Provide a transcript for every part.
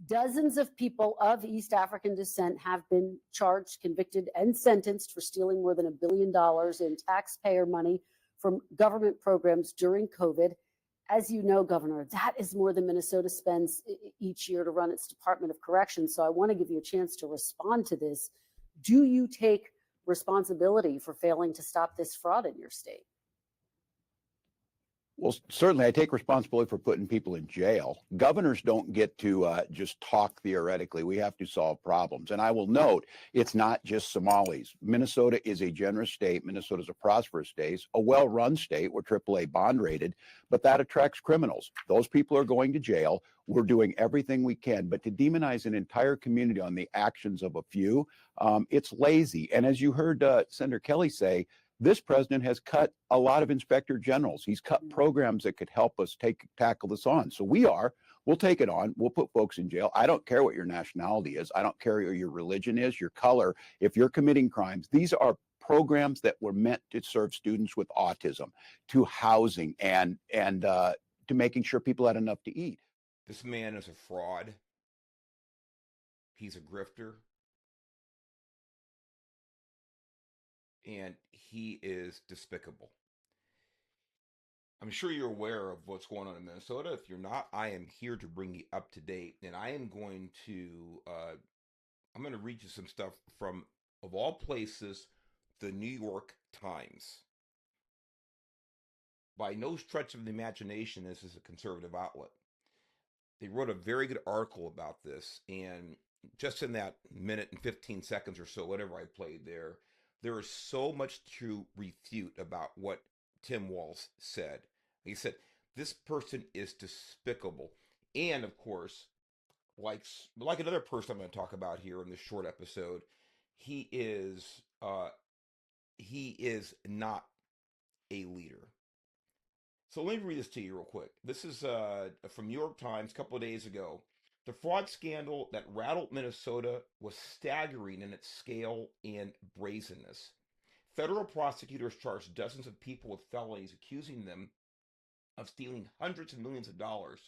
Dozens of people of East African descent have been charged, convicted, and sentenced for stealing more than $1 billion in taxpayer money from government programs during COVID. As you know, Governor, that is more than Minnesota spends each year to run its Department of Corrections. So I want to give you a chance to respond to this. Do you take responsibility for failing to stop this fraud in your state? Well, certainly I take responsibility for putting people in jail. Governors don't get to just talk theoretically. We have to solve problems. And I will note, it's not just Somalis. Minnesota is a generous state. Minnesota is a prosperous state, a well-run state. We're AAA bond rated, but that attracts criminals. Those people are going to jail. We're doing everything we can. But to demonize an entire community on the actions of a few, it's lazy. And as you heard Senator Kelly say, this president has cut a lot of inspector generals. He's cut programs that could help us tackle this on. So we'll take it on. We'll put folks in jail. I don't care what your nationality is. I don't care what your religion is, your color. If you're committing crimes, these are programs that were meant to serve students with autism, to housing, and to making sure people had enough to eat. This man is a fraud. He's a grifter. And he is despicable. I'm sure you're aware of what's going on in Minnesota. If you're not, I am here to bring you up to date. And I am going to read you some stuff from, of all places, the New York Times. By no stretch of the imagination, this is a conservative outlet. They wrote a very good article about this. And just in that minute and 15 seconds or so, whatever I played there is so much to refute about what Tim Walz said. He said, this person is despicable. And of course, like another person I'm going to talk about here in this short episode, he is not a leader. So let me read this to you real quick. This is from New York Times a couple of days ago. The fraud scandal that rattled Minnesota was staggering in its scale and brazenness. Federal prosecutors charged dozens of people with felonies, accusing them of stealing hundreds of millions of dollars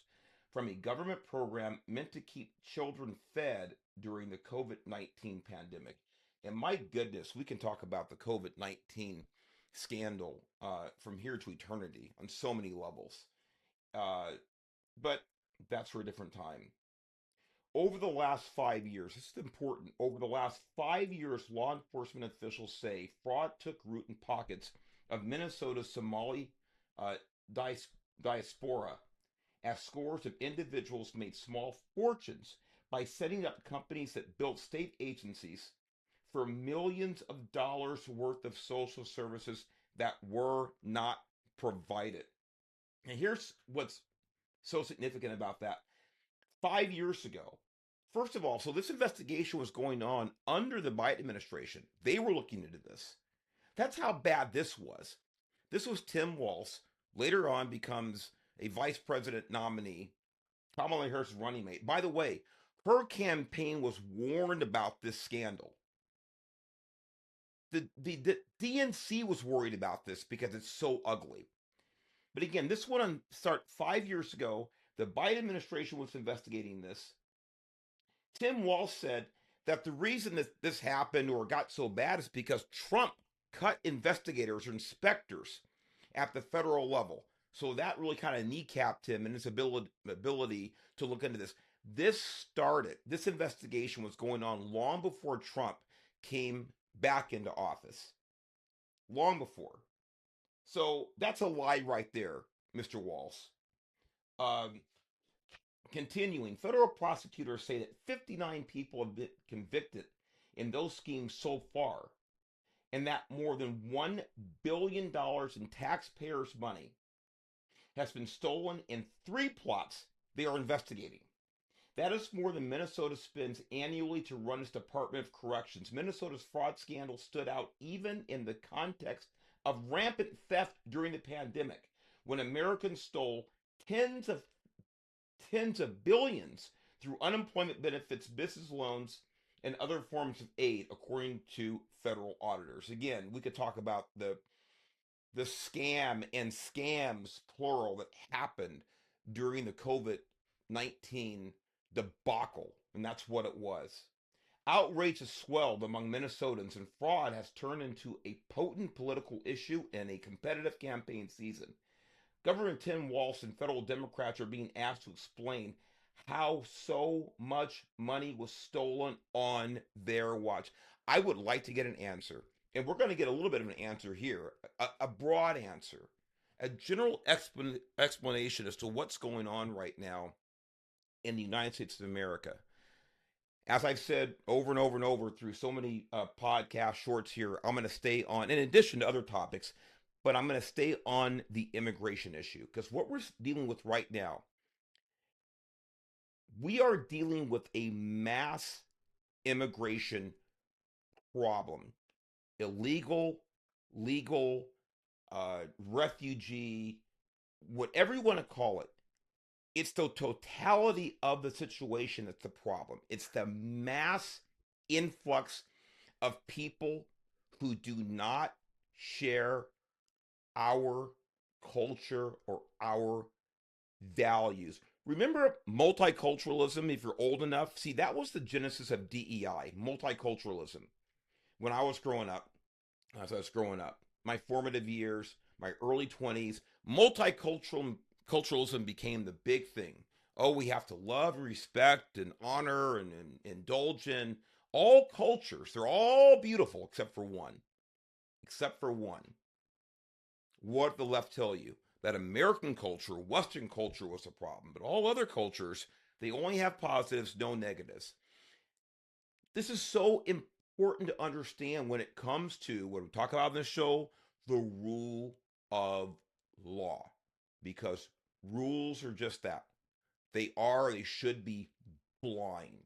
from a government program meant to keep children fed during the COVID-19 pandemic. And my goodness, we can talk about the COVID-19 scandal from here to eternity on so many levels. But that's for a different time. Over the last 5 years, this is important, over the last 5 years, law enforcement officials say fraud took root in pockets of Minnesota's Somali diaspora, as scores of individuals made small fortunes by setting up companies that built state agencies for millions of dollars worth of social services that were not provided. And here's what's so significant about that. 5 years ago, first of all, so this investigation was going on under the Biden administration. They were looking into this. That's how bad this was. This was Tim Walz, later on becomes a vice president nominee, Kamala Harris' running mate. By the way, her campaign was warned about this scandal. The DNC was worried about this because it's so ugly. But again, this went on start 5 years ago. The Biden administration was investigating this. Tim Walz said that the reason that this happened or got so bad is because Trump cut investigators or inspectors at the federal level. So that really kind of kneecapped him and his ability to look into this. This investigation was going on long before Trump came back into office. Long before. So that's a lie right there, Mr. Walz. Continuing, federal prosecutors say that 59 people have been convicted in those schemes so far, and that more than $1 billion in taxpayers' money has been stolen in 3 plots they are investigating. That is more than Minnesota spends annually to run its Department of Corrections. Minnesota's fraud scandal stood out even in the context of rampant theft during the pandemic, when Americans stole tens of billions through unemployment benefits, business loans, and other forms of aid, according to federal auditors. Again, we could talk about the scam and scams, plural, that happened during the COVID-19 debacle, and that's what it was. Outrage has swelled among Minnesotans, and fraud has turned into a potent political issue in a competitive campaign season. Governor Tim Walz and federal Democrats are being asked to explain how so much money was stolen on their watch. I would like to get an answer, and we're going to get a little bit of an answer here, a broad answer, a general explanation as to what's going on right now in the United States of America. As I've said over and over and over through so many podcast shorts here, I'm going to stay on, in addition to other topics, but I'm going to stay on the immigration issue, because what we're dealing with right now, we are dealing with a mass immigration problem. Illegal, legal, refugee, whatever you want to call it. It's the totality of the situation that's the problem. It's the mass influx of people who do not share our culture or our values. Remember multiculturalism, if you're old enough? See, that was the genesis of DEI, multiculturalism. When I was growing up, my formative years, my early 20s, multiculturalism became the big thing. Oh, we have to love and respect and honor and indulge in all cultures. They're all beautiful except for one. Except for one. What did the left tell you? That American culture, Western culture was a problem, but all other cultures, they only have positives, no negatives. This is so important to understand when it comes to what we talk about in this show, the rule of law, because rules are just that. They should be blind.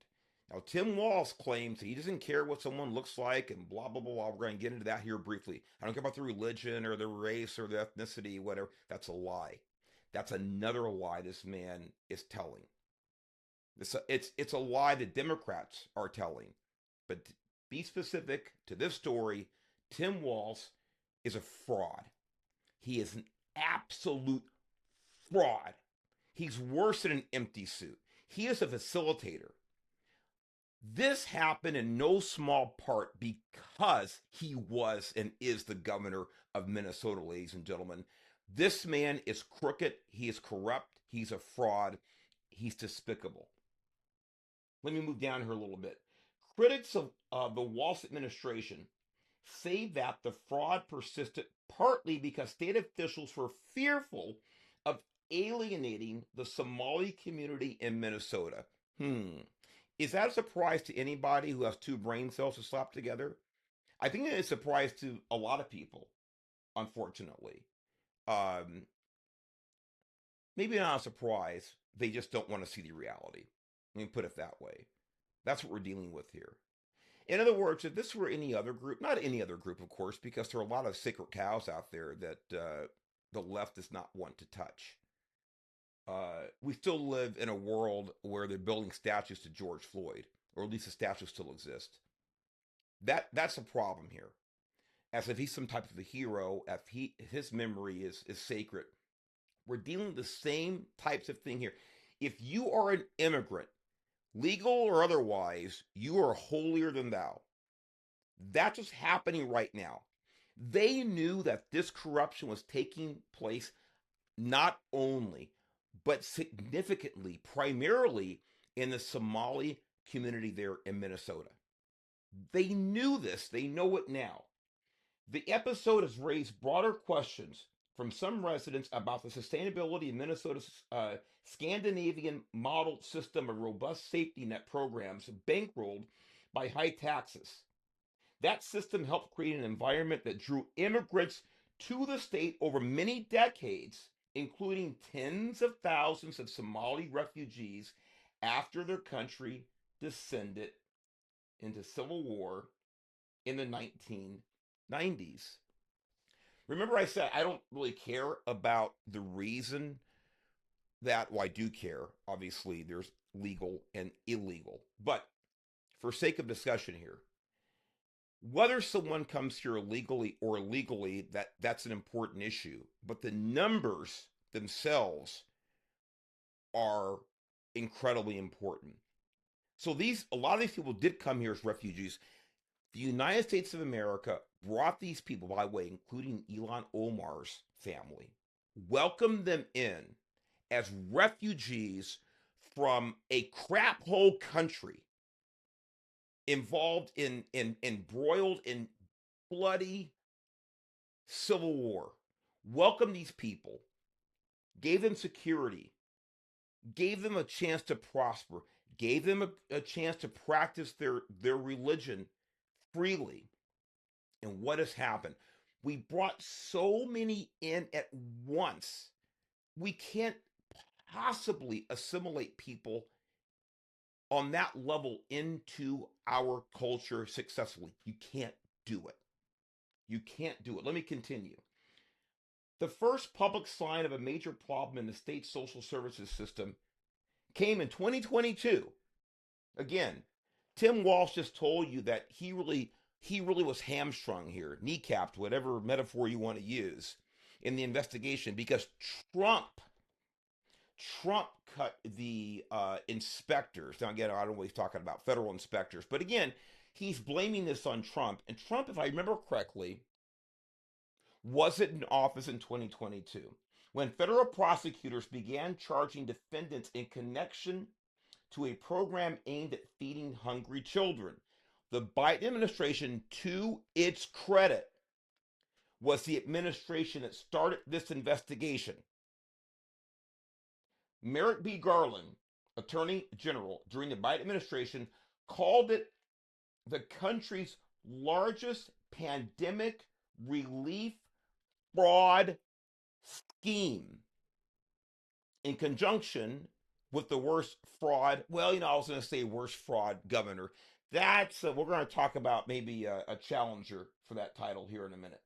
Now, Tim Walz claims he doesn't care what someone looks like and blah, blah, blah, blah. We're going to get into that here briefly. I don't care about the religion or the race or the ethnicity, whatever. That's a lie. That's another lie this man is telling. It's a lie that Democrats are telling. But to be specific to this story, Tim Walz is a fraud. He is an absolute fraud. He's worse than an empty suit. He is a facilitator. This happened in no small part because he was and is the governor of Minnesota, ladies and gentlemen. This man is crooked. He is corrupt. He's a fraud. He's despicable. Let me move down here a little bit. Critics of the Walz administration say that the fraud persisted partly because state officials were fearful of alienating the Somali community in Minnesota. Is that a surprise to anybody who has two brain cells to slap together? I think it's a surprise to a lot of people, unfortunately. Maybe not a surprise. They just don't want to see the reality. Let me put it that way. That's what we're dealing with here. In other words, if this were any other group, not any other group, of course, because there are a lot of sacred cows out there that the left does not want to touch. We still live in a world where they're building statues to George Floyd, or at least the statues still exist. That's a problem here. As if he's some type of a hero, if his memory is sacred. We're dealing with the same types of thing here. If you are an immigrant, legal or otherwise, you are holier than thou. That's what's happening right now. They knew that this corruption was taking place not only, but significantly, primarily in the Somali community there in Minnesota. They knew this. They know it now. The episode has raised broader questions from some residents about the sustainability of Minnesota's Scandinavian model system of robust safety net programs bankrolled by high taxes. That system helped create an environment that drew immigrants to the state over many decades, including tens of thousands of Somali refugees after their country descended into civil war in the 1990s. Remember I said I don't really care about the reason that, well, I do care. Obviously, there's legal and illegal. But for sake of discussion here, whether someone comes here illegally or illegally, that's an important issue. But the numbers themselves are incredibly important. So a lot of these people did come here as refugees. The United States of America brought these people, by the way, including Ilhan Omar's family, welcomed them in as refugees from a crap hole country involved embroiled in bloody civil war. Welcomed these people, gave them security, gave them a chance to prosper, gave them a chance to practice their religion freely. And what has happened? We brought so many in at once. We can't possibly assimilate people on that level into our culture successfully. You can't do it. You can't do it. Let me continue. The first public sign of a major problem in the state social services system came in 2022. Again, Tim Walsh just told you that he really was hamstrung here, kneecapped, whatever metaphor you want to use, in the investigation because Trump cut the inspectors. Now, again, I don't know what he's talking about, federal inspectors. But again, he's blaming this on Trump. And Trump, if I remember correctly, wasn't in office in 2022 when federal prosecutors began charging defendants in connection to a program aimed at feeding hungry children. The Biden administration, to its credit, was the administration that started this investigation. Merrick B. Garland, Attorney General during the Biden administration, called it the country's largest pandemic relief fraud scheme in conjunction with the worst fraud. Well, I was going to say worst fraud governor. That's we're going to talk about maybe a challenger for that title here in a minute.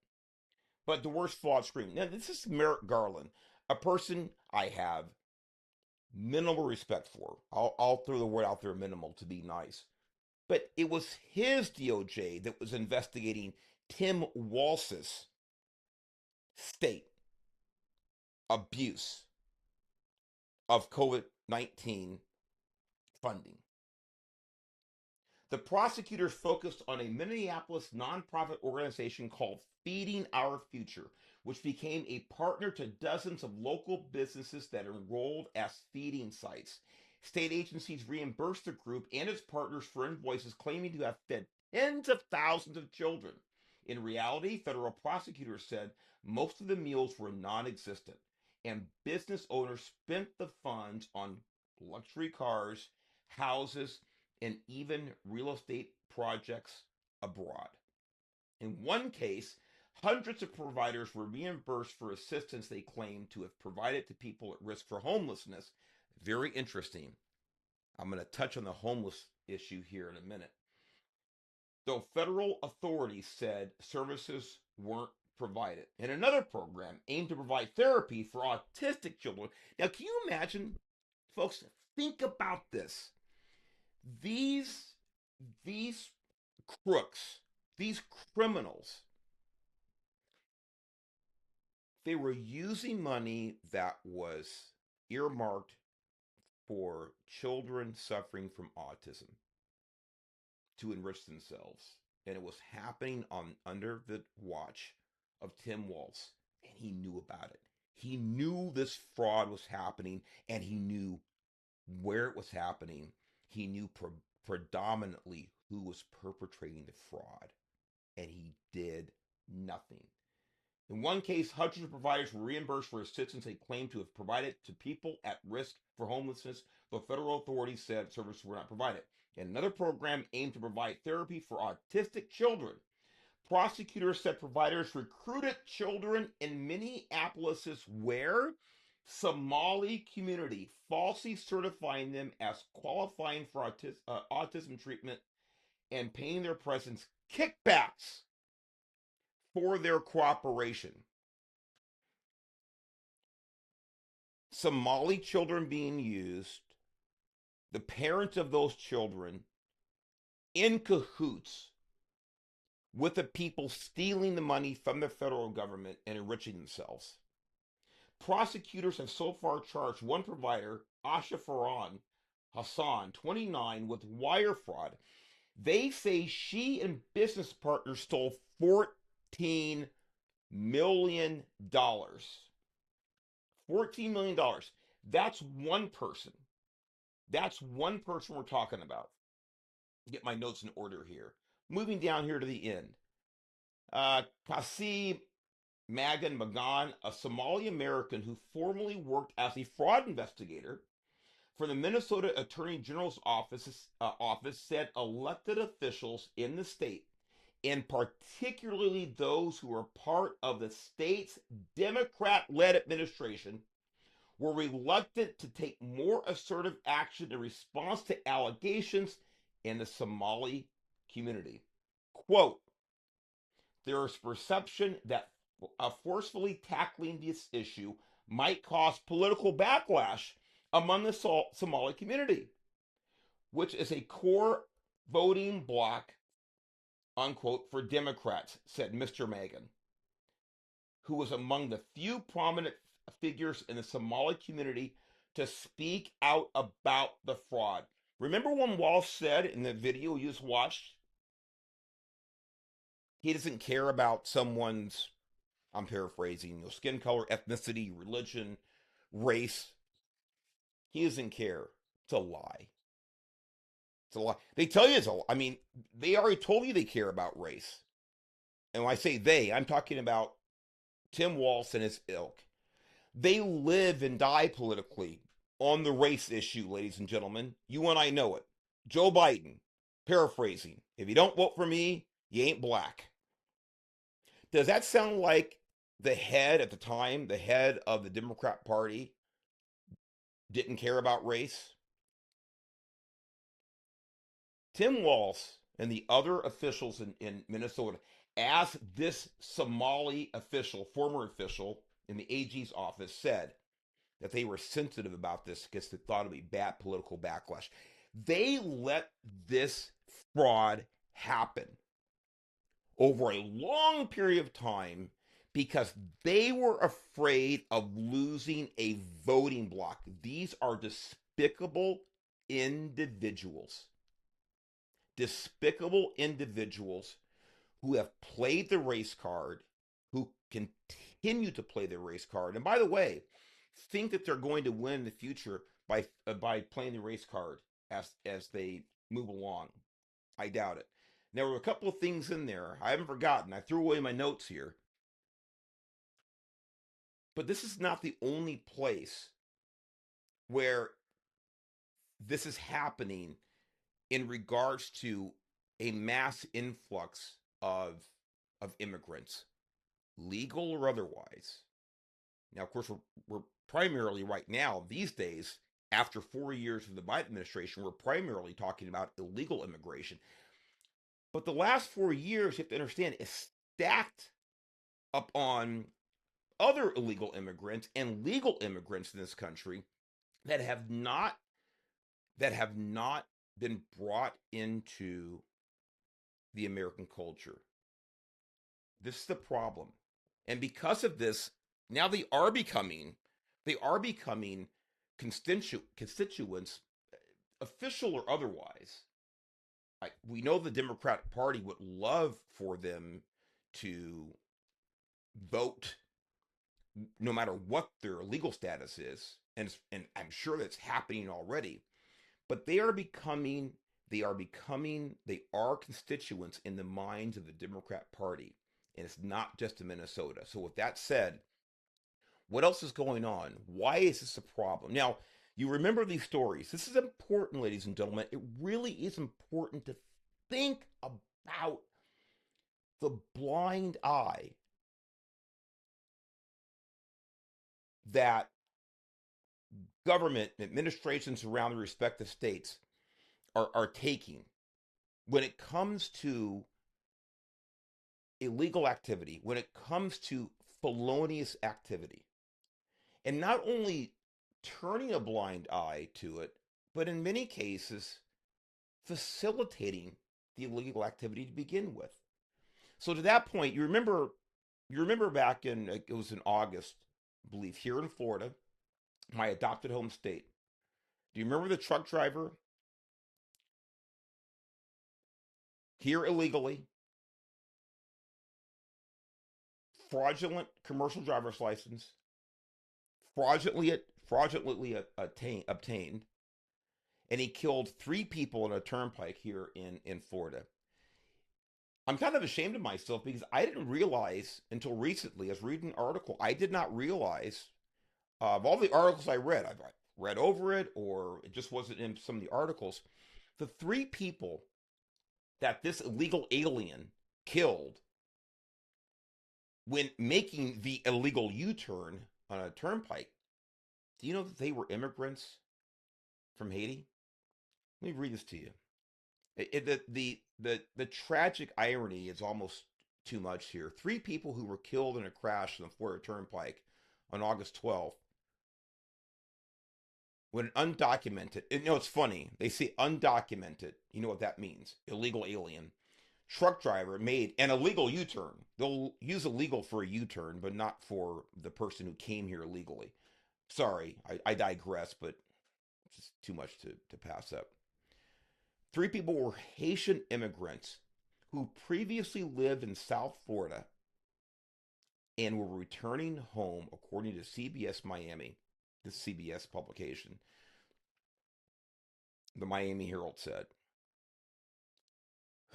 But the worst fraud scheme. Now, this is Merrick Garland, a person I have minimal respect for. I'll throw the word out there, minimal, to be nice. But it was his DOJ that was investigating Tim Walz's state abuse of COVID-19 funding. The prosecutors focused on a Minneapolis nonprofit organization called Feeding Our Future, which became a partner to dozens of local businesses that enrolled as feeding sites. State agencies reimbursed the group and its partners for invoices claiming to have fed tens of thousands of children. In reality, federal prosecutors said most of the meals were non-existent, and business owners spent the funds on luxury cars, houses, and even real estate projects abroad. In one case, hundreds of providers were reimbursed for assistance they claimed to have provided to people at risk for homelessness. Very interesting. I'm going to touch on the homeless issue here in a minute. Though federal authorities said services weren't provided. In another program aimed to provide therapy for autistic children. Now, can you imagine, folks, think about this. These crooks, these criminals, they were using money that was earmarked for children suffering from autism to enrich themselves. And it was happening under the watch of Tim Walz, and he knew about it. He knew this fraud was happening, and he knew where it was happening. He knew predominantly who was perpetrating the fraud, and he did nothing. In one case, hundreds of providers were reimbursed for assistance they claimed to have provided to people at risk for homelessness, though federal authorities said services were not provided. In another program aimed to provide therapy for autistic children, prosecutors said providers recruited children in Minneapolis's where? Somali community, falsely certifying them as qualifying for autism treatment and paying their presence kickbacks for their cooperation. Somali children being used, the parents of those children in cahoots with the people stealing the money from the federal government and enriching themselves. Prosecutors have so far charged one provider, Asha Farhan, Hassan, 29, with wire fraud. They say she and business partners stole $14 million. $14 million. That's one person. That's one person we're talking about. Get my notes in order here. Moving down here to the end. Kasi Magan Magan, a Somali American who formerly worked as a fraud investigator for the Minnesota Attorney General's office, said elected officials in the state, and particularly those who are part of the state's Democrat-led administration, were reluctant to take more assertive action in response to allegations in the Somali community. Quote, there is perception that forcefully tackling this issue might cause political backlash among the Somali community, which is a core voting bloc, unquote, for Democrats, said Mr. Magan, who was among the few prominent figures in the Somali community to speak out about the fraud. Remember when Walsh said in the video you just watched, he doesn't care about someone's, I'm paraphrasing, skin color, ethnicity, religion, race. He doesn't care. It's a lie. It's a lie. They tell you it's a lie. I mean, they already told you they care about race. And when I say they, I'm talking about Tim Walsh and his ilk. They live and die politically on the race issue, ladies and gentlemen. You and I know it. Joe Biden, paraphrasing, if you don't vote for me, you ain't black. Does that sound like the head at the time, the head of the Democrat Party, didn't care about race? Tim Walsh and the other officials in Minnesota, as this Somali official, former official in the AG's office, said that they were sensitive about this because they thought it would be bad political backlash. They let this fraud happen over a long period of time because they were afraid of losing a voting bloc. These are despicable individuals. Despicable individuals who have played the race card, who continue to play the race card, and by the way, think that they're going to win in the future by playing the race card as they move along. I doubt it. Now, there were a couple of things in there I haven't forgotten. I threw away my notes here. But this is not the only place where this is happening in regards to a mass influx of immigrants, legal or otherwise. Now, of course, we're primarily right now, these days, after 4 years of the Biden administration, we're primarily talking about illegal immigration. But the last 4 years, you have to understand, is stacked up on other illegal immigrants and legal immigrants in this country that have not been brought into the American culture. This is the problem. And because of this, now they are becoming constituents, official or otherwise. We know the Democratic Party would love for them to vote no matter what their legal status is, and I'm sure that's happening already. But they are constituents in the minds of the Democrat Party, and it's not just in Minnesota. So with that said, what else is going on? Why is this a problem? Now, you remember these stories. This is important, ladies and gentlemen. It really is important to think about the blind eye that government administrations around the respective states are taking when it comes to illegal activity, when it comes to felonious activity. And not only turning a blind eye to it, but in many cases, facilitating the illegal activity to begin with. So to that point, you remember back it was in August, I believe, here in Florida, my adopted home state, Do you remember the truck driver here illegally, fraudulent commercial driver's license, fraudulently obtained, and he killed 3 people on a turnpike here in Florida? I'm kind of ashamed of myself because I didn't realize until recently, as reading an article, I did not realize of all the articles I read, I've read over it or it just wasn't in some of the articles. The 3 people that this illegal alien killed when making the illegal U-turn on a turnpike, do you know that they were immigrants from Haiti? Let me read this to you. The tragic irony is almost too much here. 3 people who were killed in a crash on the Florida Turnpike on August 12th. When undocumented, it's funny. They say undocumented. You know what that means? Illegal alien. Truck driver made an illegal U-turn. They'll use illegal for a U-turn, but not for the person who came here illegally. Sorry, I digress, but it's just too much to pass up. 3 people were Haitian immigrants who previously lived in South Florida and were returning home, according to CBS Miami, the CBS publication. The Miami Herald said.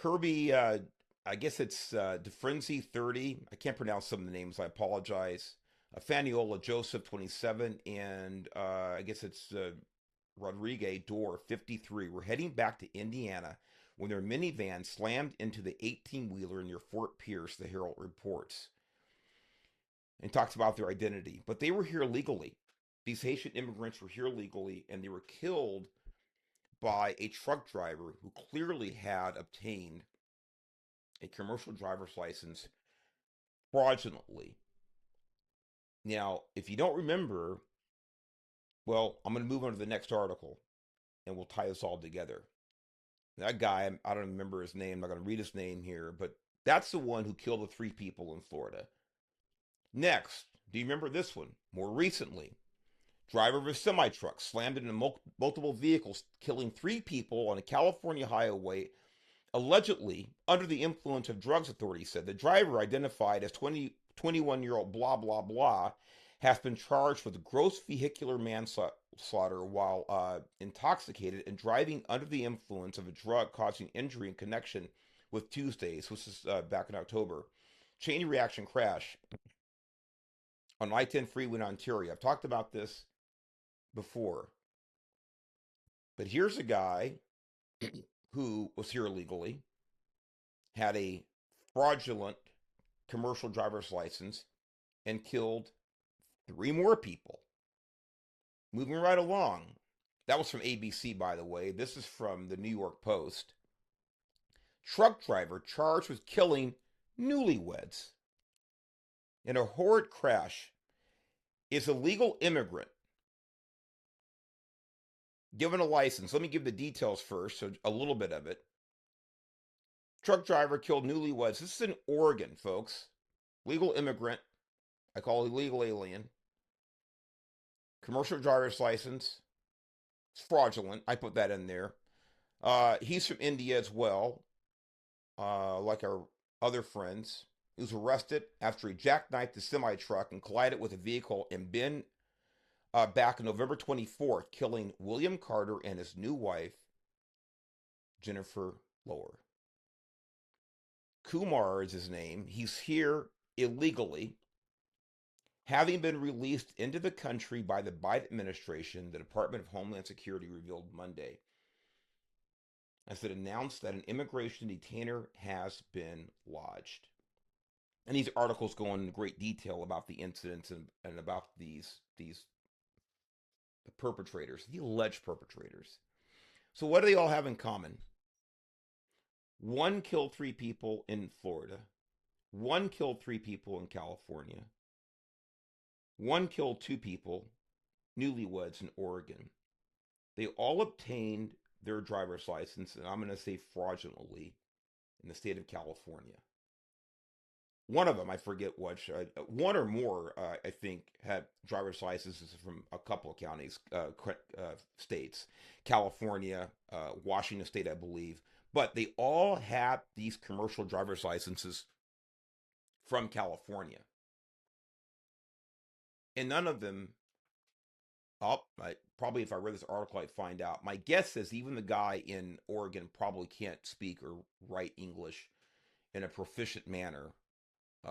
Herbie, I guess it's DeFrenzy 30. I can't pronounce some of the names. I apologize. Faniola Joseph 27, and I guess it's Rodriguez Dorr 53. We're heading back to Indiana when their minivan slammed into the 18-wheeler near Fort Pierce, the Herald reports, and talks about their identity. But they were here legally. These Haitian immigrants were here legally, and they were killed by a truck driver who clearly had obtained a commercial driver's license fraudulently. Now, if you don't remember, well, I'm going to move on to the next article and we'll tie this all together. That guy, I don't remember his name. I'm not going to read his name here, but that's the one who killed the 3 people in Florida. Next, do you remember this one? More recently, driver of a semi-truck slammed into multiple vehicles, killing 3 people on a California highway, allegedly under the influence of drugs, authorities said. The driver, identified as 21-year-old blah, blah, blah, has been charged with gross vehicular manslaughter while intoxicated and driving under the influence of a drug causing injury in connection with Tuesdays, which is back in October. Chain reaction crash on I-10 freeway in Ontario. I've talked about this before. But here's a guy who was here illegally, had a fraudulent commercial driver's license, and killed 3 more people. Moving right along. That was from ABC, by the way. This is from the New York Post. Truck driver charged with killing newlyweds in a horrid crash is a legal immigrant given a license. Let me give the details first, so a little bit of it. Truck driver killed newlyweds. This is in Oregon, folks. Legal immigrant. I call it illegal alien. Commercial driver's license. It's fraudulent. I put that in there. He's from India as well, like our other friends. He was arrested after he jackknifed the semi-truck and collided with a vehicle in Bin back on November 24th, killing William Carter and his new wife, Jennifer Lower. Kumar is his name. He's here illegally, having been released into the country by the Biden administration, the Department of Homeland Security revealed Monday, as it announced that an immigration detainer has been lodged. And these articles go into great detail about the incidents and about the perpetrators, the alleged perpetrators. So what do they all have in common? 1 killed 3 people in Florida. 1 killed 3 people in California. 1 killed 2 people, newlyweds in Oregon. They all obtained their driver's license, and I'm going to say fraudulently, in the state of California. one of them, I forget which, one or more, I think, had driver's licenses from a couple of counties, states, California, Washington State, I believe. But they all had these commercial driver's licenses from California. And none of them, probably if I read this article, I'd find out. My guess is even the guy in Oregon probably can't speak or write English in a proficient manner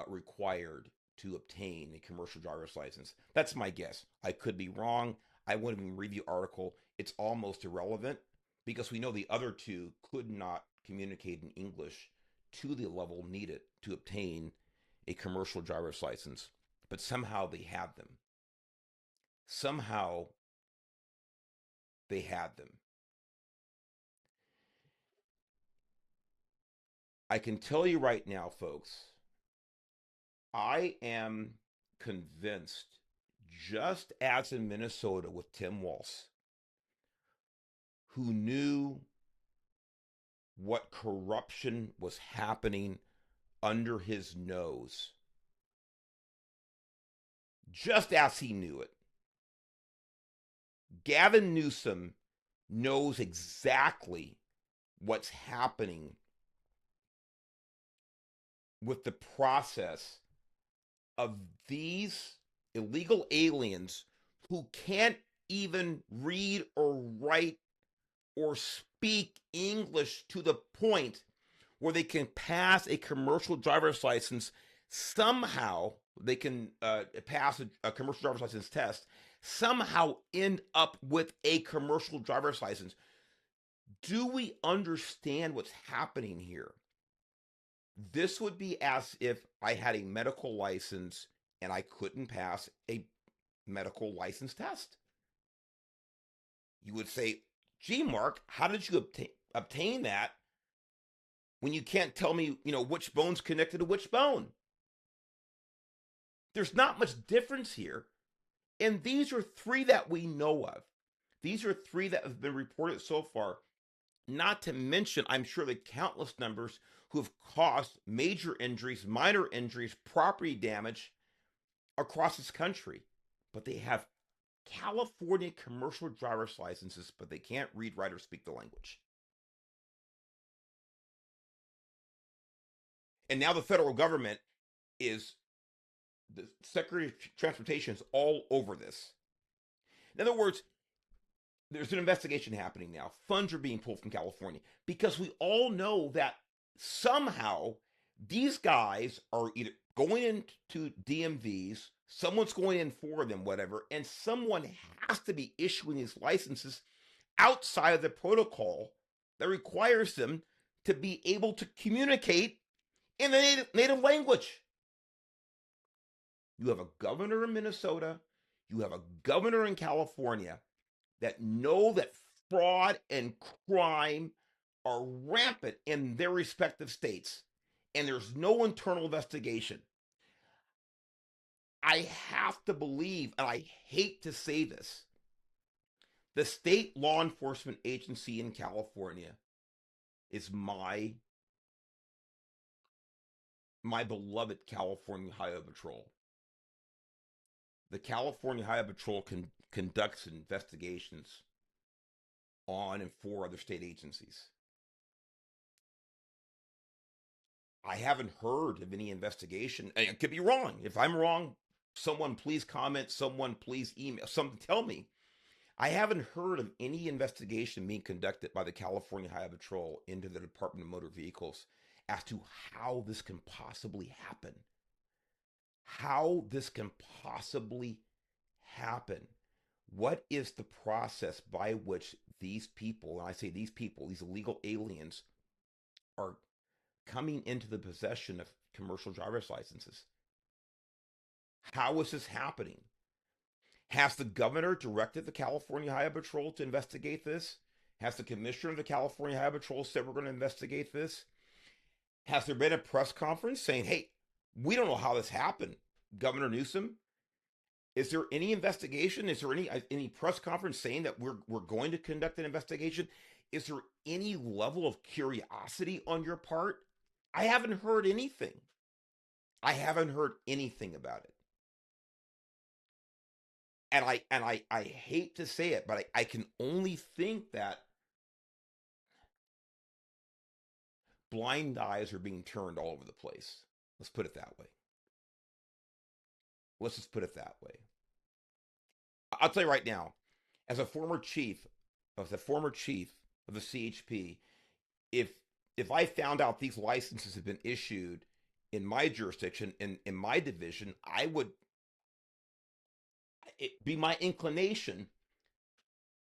required to obtain a commercial driver's license. That's my guess. I could be wrong. I wouldn't even read the article. It's almost irrelevant because we know the other two could not communicate in English to the level needed to obtain a commercial driver's license, but somehow they had them. Somehow they had them. I can tell you right now, folks, I am convinced, just as in Minnesota with Tim Walz, who knew what corruption was happening under his nose, just as he knew it. Gavin Newsom knows exactly what's happening with the process of these illegal aliens who can't even read or write or speak English to the point where they can pass a commercial driver's license. Somehow they can pass a commercial driver's license test, somehow end up with a commercial driver's license. Do we understand what's happening here? This would be as if I had a medical license and I couldn't pass a medical license test. You would say, gee, Mark, how did you obtain that when you can't tell me, which bone's connected to which bone? There's not much difference here. And these are three that we know of. These are three that have been reported so far. Not to mention, I'm sure, the countless numbers who have caused major injuries, minor injuries, property damage across this country. But they have California commercial driver's licenses, but they can't read, write, or speak the language. And now the federal government is, the Secretary of Transportation is all over this. In other words, there's an investigation happening now. Funds are being pulled from California because we all know that somehow these guys are either going into DMVs, someone's going in for them, whatever, and someone has to be issuing these licenses outside of the protocol that requires them to be able to communicate in the native language. You have a governor in Minnesota, you have a governor in California that know that fraud and crime are rampant in their respective states, and there's no internal investigation. I have to believe, and I hate to say this, the state law enforcement agency in California is my beloved California Highway Patrol. The California Highway Patrol conducts investigations on and for other state agencies. I haven't heard of any investigation. I could be wrong. If I'm wrong, someone please comment, someone please email, something tell me. I haven't heard of any investigation being conducted by the California Highway Patrol into the Department of Motor Vehicles as to how this can possibly happen. How this can possibly happen. What is the process by which these people, and I say these people, these illegal aliens, are coming into the possession of commercial driver's licenses? How is this happening? Has the governor directed the California Highway Patrol to investigate this? Has the commissioner of the California Highway Patrol said we're going to investigate this? Has there been a press conference saying, hey, we don't know how this happened, Governor Newsom? Is there any investigation? Is there any press conference saying that we're going to conduct an investigation? Is there any level of curiosity on your part? I haven't heard anything. I haven't heard anything about it. And I hate to say it, but I can only think that blind eyes are being turned all over the place. Let's put it that way. Let's just put it that way. I'll tell you right now, as a former chief, of the CHP, if if I found out these licenses had been issued in my jurisdiction, in my division, I would it be my inclination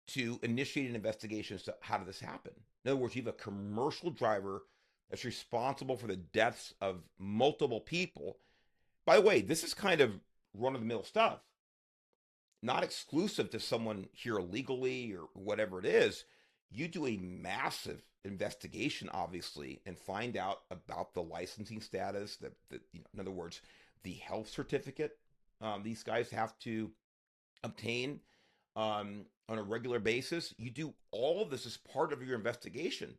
to initiate an investigation as to how did this happen. In other words, you have a commercial driver that's responsible for the deaths of multiple people. By the way, this is kind of run of the mill stuff, not exclusive to someone here illegally or whatever it is. You do a massive investigation, obviously, and find out about the licensing status. In other words, the health certificate these guys have to obtain on a regular basis. You do all of this as part of your investigation.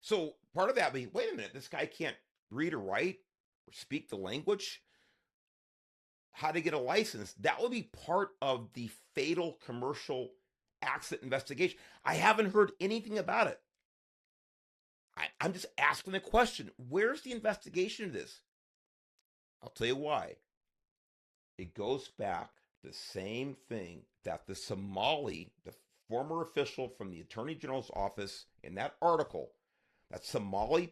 So part of that being, wait a minute, this guy can't read or write or speak the language. How to get a license? That would be part of the fatal commercial accident investigation. I haven't heard anything about it. I'm just asking the question, where's the investigation of this? I'll tell you why. It goes back to the same thing that the former official from the Attorney General's office in that article, that Somali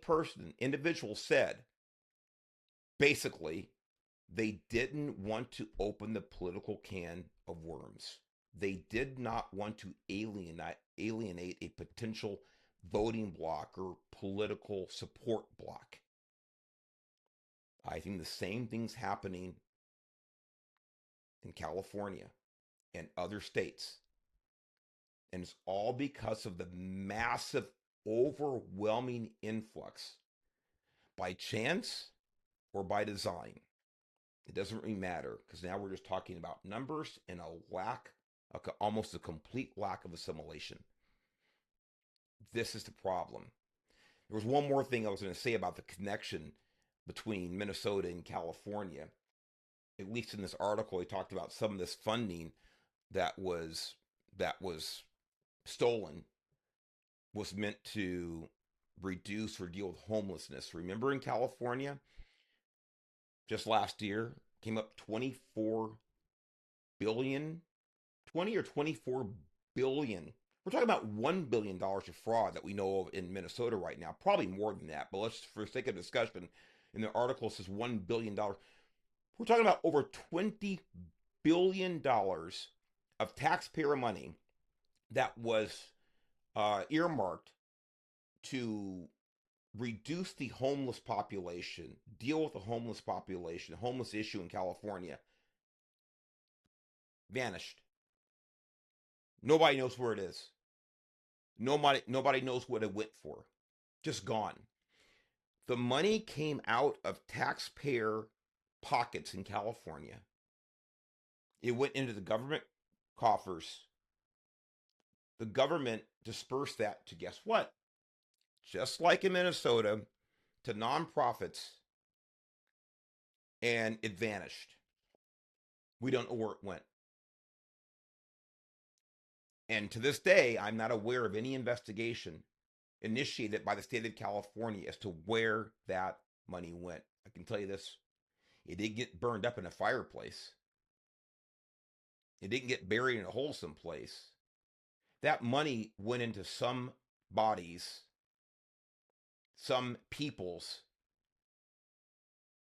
individual said, basically, they didn't want to open the political can of worms. They did not want to alienate a potential voting bloc or political support bloc. I think the same thing's happening in California and other states. And it's all because of the massive, overwhelming influx by chance or by design. It doesn't really matter, because now we're just talking about numbers and almost a complete lack of assimilation. This is the problem. There was one more thing I was going to say about the connection between Minnesota and California. At least in this article, he talked about some of this funding that was stolen was meant to reduce or deal with homelessness. Remember in California, just last year, came up 24 billion, 20 or 24 billion. We're talking about $1 billion of fraud that we know of in Minnesota right now. Probably more than that, but let's, for sake of discussion, in the article it says $1 billion. We're talking about over $20 billion of taxpayer money that was earmarked to reduce the homeless population, deal with the homeless population, homeless issue in California. Vanished. Nobody knows where it is. Nobody knows what it went for. Just gone. The money came out of taxpayer pockets in California. It went into the government coffers. The government dispersed that to, guess what? Just like in Minnesota, to nonprofits, and it vanished. We don't know where it went. And to this day, I'm not aware of any investigation initiated by the state of California as to where that money went. I can tell you this, it didn't get burned up in a fireplace. It didn't get buried in a hole someplace. That money went into some bodies, some people's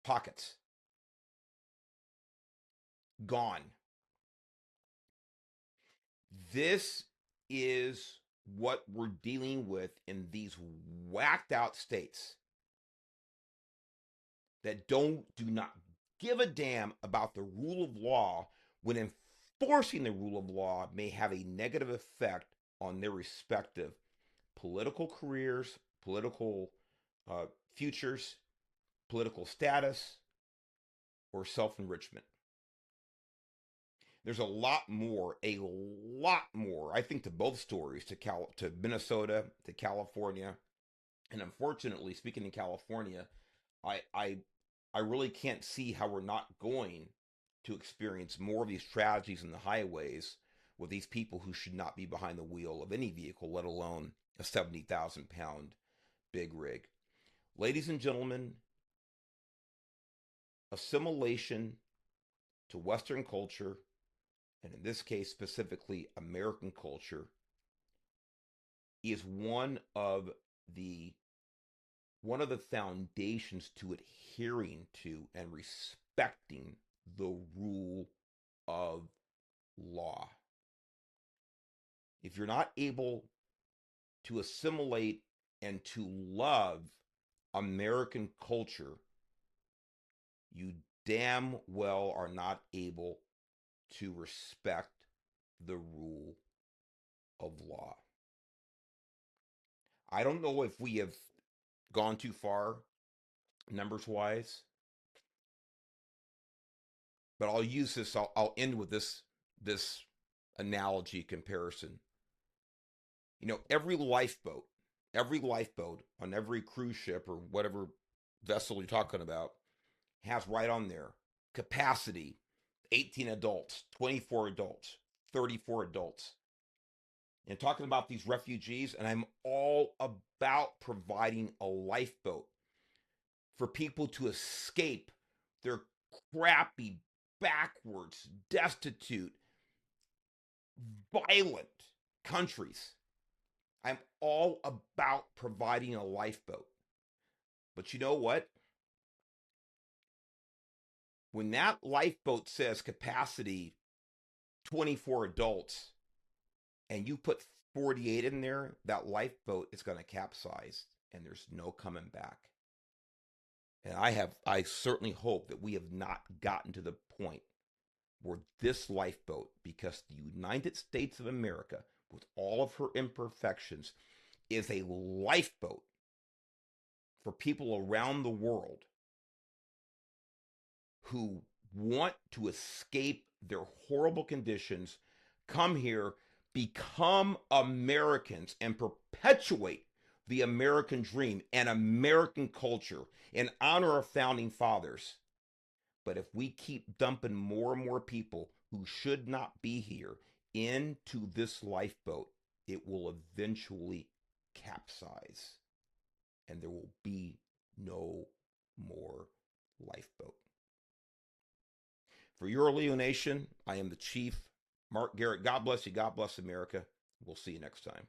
pockets. Gone. This is what we're dealing with in these whacked out states that do not give a damn about the rule of law, when enforcing the rule of law may have a negative effect on their respective political careers, political futures, political status, or self-enrichment. There's a lot more, I think, to both stories, to Minnesota, to California. And unfortunately, speaking in California, I I really can't see how we're not going to experience more of these tragedies in the highways with these people who should not be behind the wheel of any vehicle, let alone a 70,000-pound big rig. Ladies and gentlemen, assimilation to Western culture, and in this case specifically American culture, is one of the foundations to adhering to and respecting the rule of law. If you're not able to assimilate and to love American culture, you damn well are not able to respect the rule of law. I don't know if we have gone too far numbers wise, but I'll use this. I'll end with this analogy comparison. You know, every lifeboat on every cruise ship or whatever vessel you're talking about has right on there capacity 18 adults, 24 adults, 34 adults. And talking about these refugees, and I'm all about providing a lifeboat for people to escape their crappy, backwards, destitute, violent countries. I'm all about providing a lifeboat. But you know what? When that lifeboat says capacity 24 adults and you put 48 in there, that lifeboat is going to capsize and there's no coming back. And I certainly hope that we have not gotten to the point where this lifeboat, because the United States of America, with all of her imperfections, is a lifeboat for people around the world who want to escape their horrible conditions, come here, become Americans, and perpetuate the American dream and American culture and honor our founding fathers. But if we keep dumping more and more people who should not be here into this lifeboat, it will eventually capsize and there will be no more lifeboat. For Euro Leo Nation, I am the Chief, Mark Garrett. God bless you. God bless America. We'll see you next time.